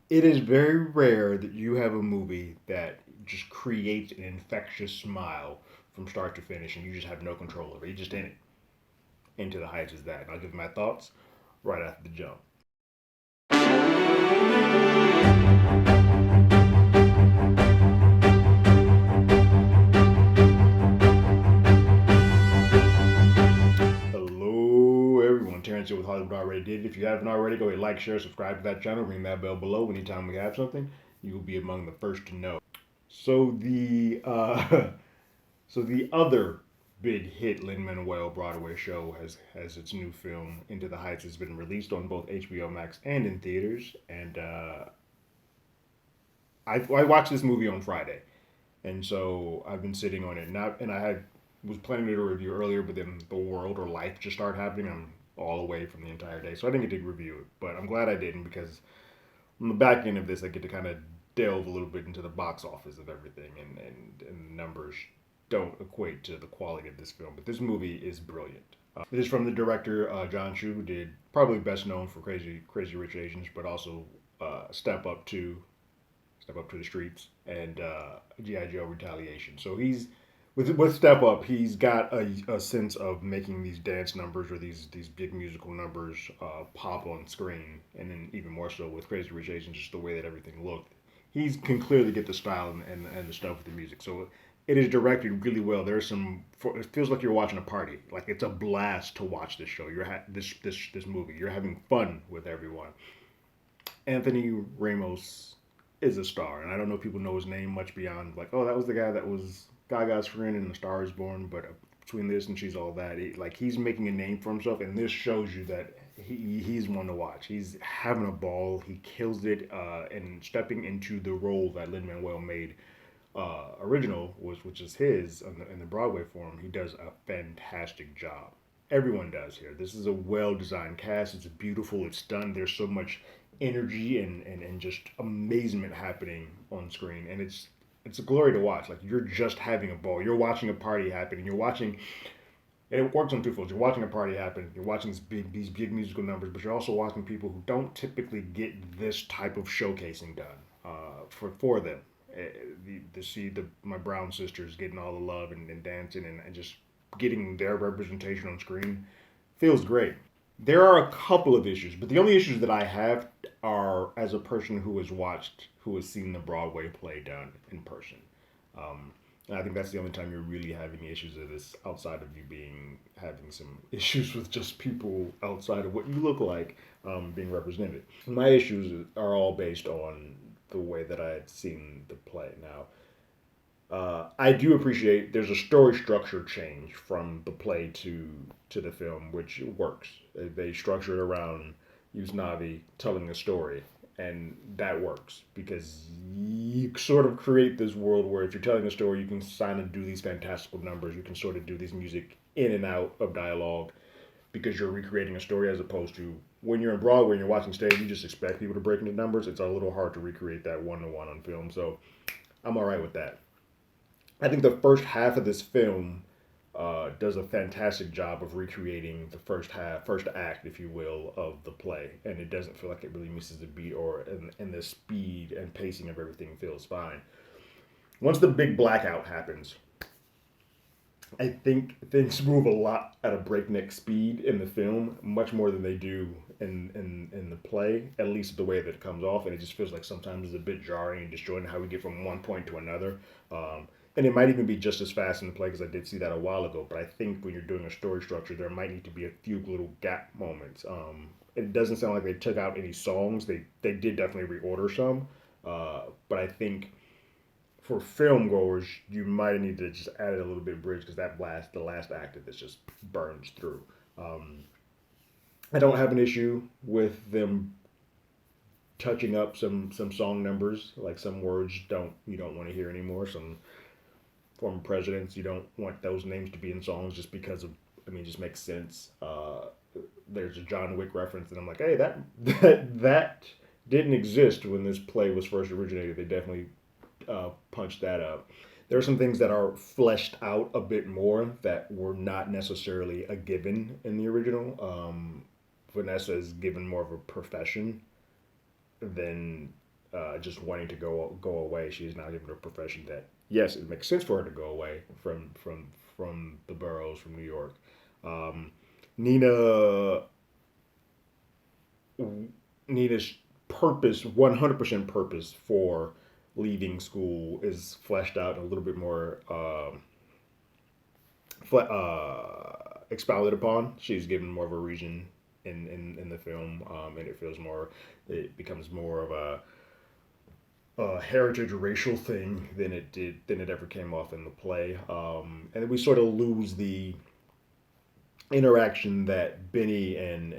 It is very rare that you have a movie that just creates an infectious smile from start to finish, and you just have no control over it. You just in it. Into the Heights is that. And I'll give my thoughts right after the jump. Hello, everyone. Terrence here with Hollywood Already Did. If you haven't already, go ahead, like, share, subscribe to that channel, ring that bell below. Anytime we have something, you will be among the first to know. So the so the other big hit Lin-Manuel Broadway show has its new film Into the Heights has been released on both HBO Max and in theaters. And I watched this movie on Friday, and so I've been sitting on it. Not and I had was planning to do a review earlier, but then the world or life just started happening. I'm all away from the entire day, so I didn't get to review it. But I'm glad I didn't because on the back end of this, I get to kind of delve a little bit into the box office of everything, and the numbers don't equate to the quality of this film. But this movie is brilliant. It is from the director John Chu, who did probably best known for Crazy Rich Asians, but also Step Up to the Streets and GI Joe Retaliation. So he's with Step Up, he's got a sense of making these dance numbers or these big musical numbers pop on screen, and then even more so with Crazy Rich Asians, just the way that everything looked. He can clearly get the style and the stuff with the music. So it is directed really well. There's some. It feels like you're watching a party. Like it's a blast to watch this show. This movie. You're having fun with everyone. Anthony Ramos is a star, and I don't know if people know his name much beyond like, oh, that was the guy that was Gaga's friend in *The Star Is Born*. But between this and *She's All That*, like he's making a name for himself, and this shows you that he's one to watch. He's having a ball. He kills it, and stepping into the role that Lin Manuel made original was, which is his in the Broadway form. He does a fantastic job. Everyone does here. This is a well designed cast. It's beautiful. It's done. There's so much energy and just amazement happening on screen, and it's a glory to watch. Like you're just having a ball. You're watching a party happen, and you're watching. And it works on two folds. You're watching a party happen. You're watching these big musical numbers, but you're also watching people who don't typically get this type of showcasing done for them. To see my brown sisters getting all the love and dancing and just getting their representation on screen feels great. There are a couple of issues, but the only issues that I have are as a person who has seen the Broadway play done in person. And I think that's the only time you're really having issues of this outside of you being having some issues with just people outside of what you look like being represented. My issues are all based on the way that I had seen the play. Now, I do appreciate there's a story structure change from the play to the film, which works. They structure it around Usnavi telling a story, and that works because you sort of create this world where if you're telling a story, you can kind of do these fantastical numbers. You can sort of do these music in and out of dialogue because you're recreating a story as opposed to when you're in Broadway and you're watching stage, you just expect people to break into numbers. It's a little hard to recreate that one to one on film. So I'm all right with that. I think the first half of this film does a fantastic job of recreating the first act, if you will, of the play, and it doesn't feel like it really misses a beat, or and the speed and pacing of everything feels fine. Once the big blackout happens, I think things move a lot at a breakneck speed in the film, much more than they do in the play, at least the way that it comes off. And it just feels like sometimes it's a bit jarring and disjointed how we get from one point to another. And it might even be just as fast in the play because I did see that a while ago. But I think when you're doing a story structure, there might need to be a few little gap moments. It doesn't sound like they took out any songs. They did definitely reorder some, but I think for film goers, you might need to just add it a little bit of bridge because the last act of this just burns through. Um, I don't have an issue with them touching up some song numbers, like some words don't you don't want to hear anymore. Some former presidents you don't want those names to be in songs just because of it just makes sense. There's a John Wick reference, and I'm like, hey, that didn't exist when this play was first originated. They definitely punch that up. There are some things that are fleshed out a bit more that were not necessarily a given in the original. Vanessa is given more of a profession than just wanting to go away. She is now given a profession that, yes, it makes sense for her to go away from the boroughs, from New York. Um, Nina Nina's purpose, 100% purpose for leaving school is fleshed out a little bit more expounded upon. She's given more of a reason in the film, and it becomes more of a heritage racial thing than it ever came off in the play. And then we sort of lose the interaction that Benny and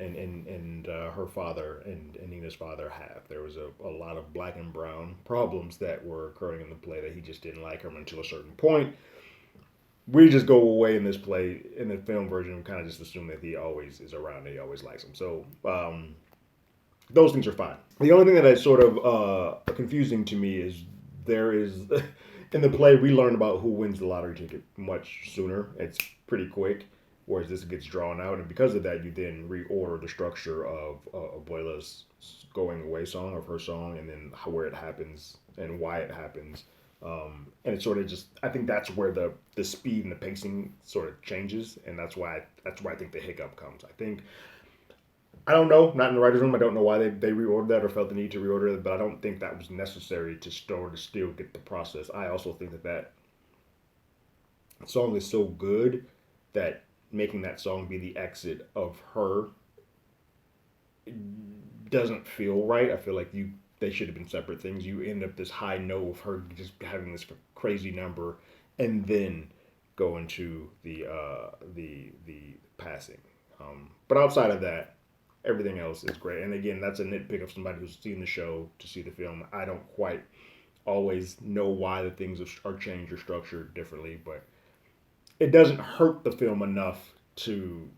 her father and Nina's father have. There was a lot of black and brown problems that were occurring in the play that he just didn't like her until a certain point. We just go away in this play, in the film version, and kind of just assume that he always is around and he always likes him. So those things are fine. The only thing that is sort of confusing to me is there is in the play we learn about who wins the lottery ticket much sooner. It's pretty quick, whereas this gets drawn out, and because of that, you then reorder the structure of Abuela's going away song, of her song, and then where it happens and why it happens. And it sort of just, I think that's where the speed and the pacing sort of changes, and that's why I think the hiccup comes. I don't know, not in the writer's room. I don't know why they reordered that or felt the need to reorder it, but I don't think that was necessary to still get the process. I also think that song is so good that making that song be the exit of her doesn't feel right. I feel like they should have been separate things. You end up this high note of her just having this crazy number, and then go into the passing. But outside of that, everything else is great. And again, that's a nitpick of somebody who's seen the show to see the film. I don't quite always know why the things are changed or structured differently, but it doesn't hurt the film enough to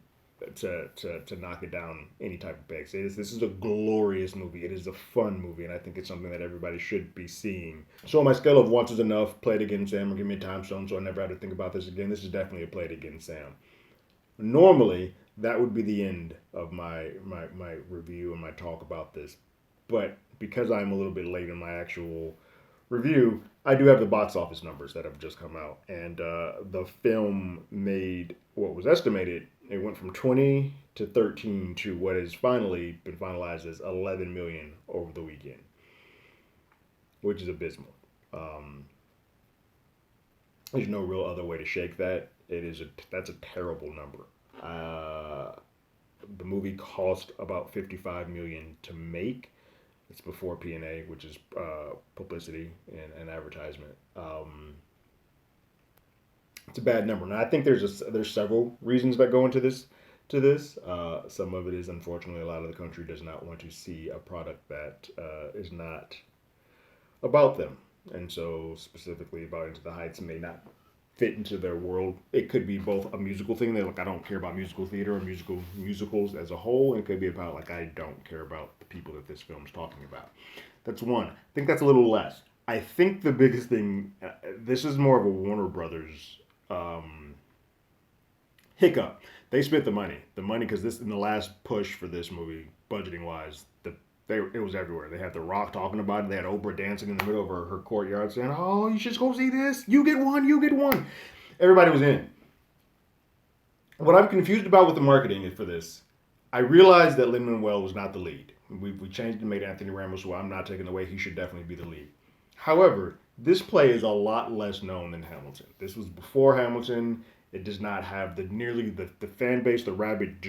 knock it down any type of pegs. This is a glorious movie. It is a fun movie, and I think it's something that everybody should be seeing. So on my scale of once is enough, play it again, Sam, or give me a time stone so I never have to think about this again. This is definitely a play it again, Sam. Normally, that would be the end of my review and my talk about this, but because I'm a little bit late in my actual review, I do have the box office numbers that have just come out, and the film made what was estimated. It went from 20 to 13 to what has finally been finalized as 11 million over the weekend, which is abysmal. Um, there's no real other way to shake that. That's a terrible number. Uh, the movie cost about 55 million to make. It's before P&A, which is publicity and advertisement. It's a bad number. Now I think there's several reasons that go into this. Some of it is, unfortunately, a lot of the country does not want to see a product that is not about them, and so specifically about Into the Heights may not fit into their world. It could be both a musical thing. They're like, I don't care about musical theater or musicals as a whole. And it could be about like, I don't care about the people that this film's talking about. That's one. I think that's a little less. I think the biggest thing, this is more of a Warner Brothers hiccup. They spent the money, because this in the last push for this movie, budgeting wise, it was everywhere. They had The Rock talking about it. They had Oprah dancing in the middle of her courtyard saying, "Oh, you should go see this. You get one. You get one." Everybody was in. What I'm confused about with the marketing for this, I realized that Lin-Manuel was not the lead. We changed and made Anthony Ramos, who I'm not taking away. He should definitely be the lead. However, this play is a lot less known than Hamilton. This was before Hamilton. It does not have the fan base, the rabid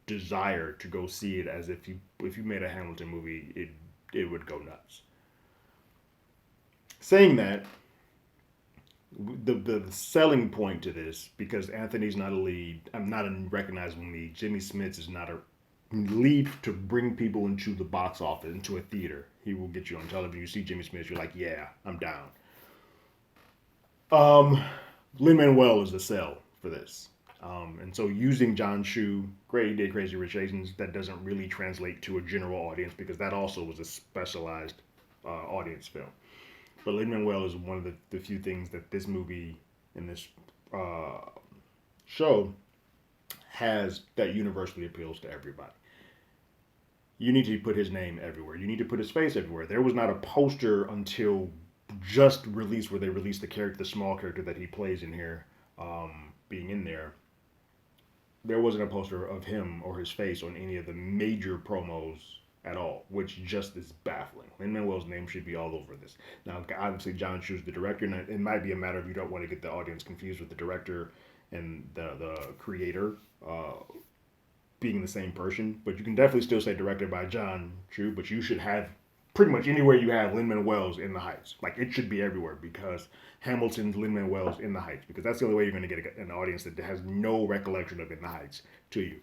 desire to go see it as if you made a Hamilton movie, it would go nuts. Saying that, the selling point to this, because Anthony's not a lead, I'm not a recognizable lead. Jimmy Smits is not a lead to bring people into the box office, into a theater. He will get you on television. You see Jimmy Smits, you're like, yeah, I'm down. Lin-Manuel is the sell for this. And so using John Chu, great, he did Crazy Rich Asians. That doesn't really translate to a general audience because that also was a specialized audience film. But Lin-Manuel is one of the few things that this movie and this show has that universally appeals to everybody. you need to put his name everywhere. You need to put his face everywhere. There was not a poster until just released where they released the character, the small character that he plays in here, being in there. There wasn't a poster of him or his face on any of the major promos at all, which just is baffling. Lin-Manuel's name should be all over this. Now, obviously, John Chu's the director, and it might be a matter of you don't want to get the audience confused with the director and the creator being the same person, but you can definitely still say directed by John Chu, but you should have pretty much anywhere you have Lin-Manuel's in the Heights. Like, it should be everywhere because Hamilton's Lin-Manuel's in the Heights, because that's the only way you're going to get an audience that has no recollection of In the Heights to you.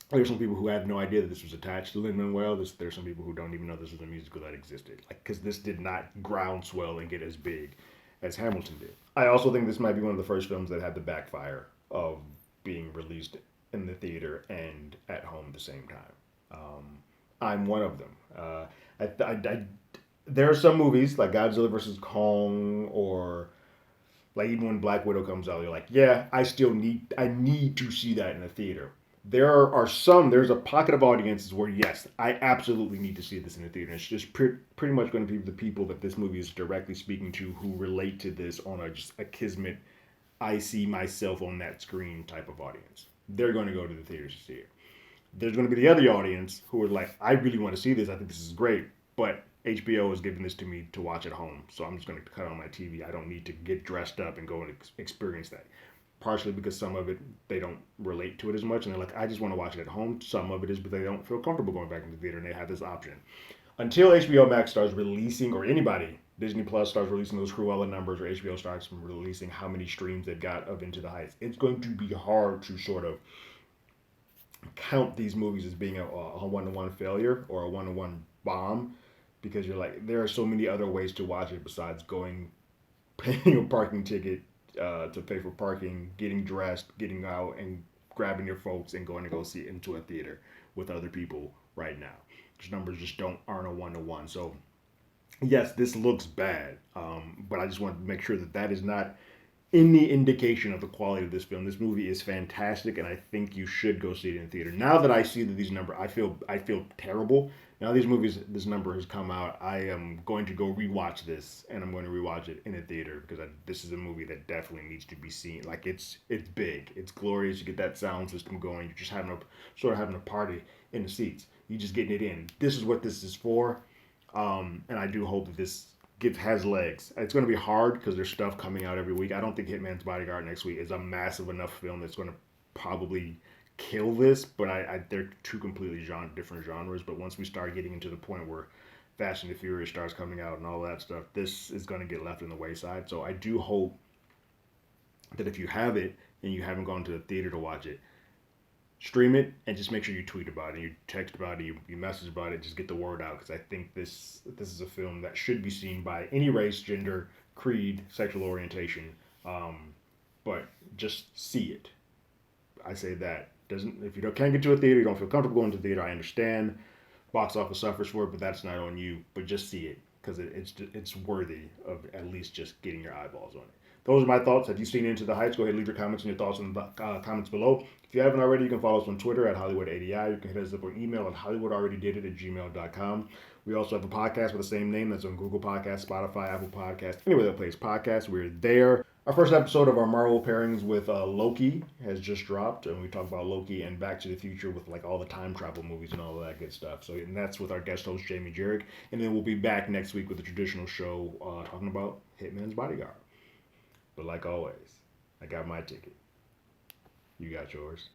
There's some people who had no idea that this was attached to Lin-Manuel. There's some people who don't even know this was a musical that existed. Like, because this did not groundswell and get as big as Hamilton did. I also think this might be one of the first films that had the backfire of being released in the theater and at home at the same time. I'm one of them. There are some movies like Godzilla versus Kong, or like even when Black Widow comes out, you're like, yeah, I need to see that in the theater. There's a pocket of audiences where, yes, I absolutely need to see this in the theater. It's just pretty much going to be the people that this movie is directly speaking to who relate to this on just a kismet, I see myself on that screen type of audience. They're going to go to the theaters to see it. There's going to be the other audience who are like, I really want to see this. I think this is great, but HBO is giving this to me to watch at home, so I'm just going to cut on my TV. I don't need to get dressed up and go and experience that. Partially because some of it, they don't relate to it as much, and they're like, I just want to watch it at home. Some of it is because they don't feel comfortable going back into the theater, and they have this option. Until HBO Max starts releasing, or anybody, Disney Plus starts releasing those Cruella numbers, or HBO starts releasing how many streams they've got of Into the Heights, it's going to be hard to sort of count these movies as being a one-to-one failure or a one-to-one bomb, because you're like, there are so many other ways to watch it besides going, paying a parking ticket to pay for parking, getting dressed, getting out, and grabbing your folks and going to go see it into a theater with other people right now. Those numbers just aren't a one-to-one. So yes, this looks bad, but I just want to make sure that is not any indication of the quality of this film. This movie is fantastic, and I think you should go see it in the theater. Now that I see that these numbers, I feel terrible. Now this number has come out. I am going to go rewatch this, and I'm going to rewatch it in a theater because this is a movie that definitely needs to be seen. Like, it's big, it's glorious. You get that sound system going. You're just having a party in the seats. You're just getting it in. This is what this is for, and I do hope that this has legs. It's going to be hard because there's stuff coming out every week. I don't think Hitman's Bodyguard next week is a massive enough film that's going to probably kill this, but they're two completely different genres. But once we start getting into the point where Fast and the Furious starts coming out and all that stuff, this is going to get left in the wayside. So I do hope that if you have it and you haven't gone to the theater to watch it, stream it and just make sure you tweet about it, you text about it, you message about it, just get the word out, because I think this is a film that should be seen by any race, gender, creed, sexual orientation, but just see it. I say that. If you can't get to a theater, you don't feel comfortable going to the theater, I understand. Box office suffers for it, but that's not on you. But just see it, because it's worthy of at least just getting your eyeballs on it. Those are my thoughts. Have you seen Into the Heights? Go ahead and leave your comments and your thoughts in the comments below. If you haven't already, you can follow us on Twitter at HollywoodADI. You can hit us up on email at HollywoodAlreadyDidIt@gmail.com. We also have a podcast with the same name that's on Google Podcasts, Spotify, Apple Podcasts, anywhere that plays podcasts. We're there. Our first episode of our Marvel pairings with Loki has just dropped, and we talk about Loki and Back to the Future with like all the time travel movies and all of that good stuff. So, and that's with our guest host Jamie Jarek, and then we'll be back next week with the traditional show talking about Hitman's Bodyguard. But like always, I got my ticket. You got yours.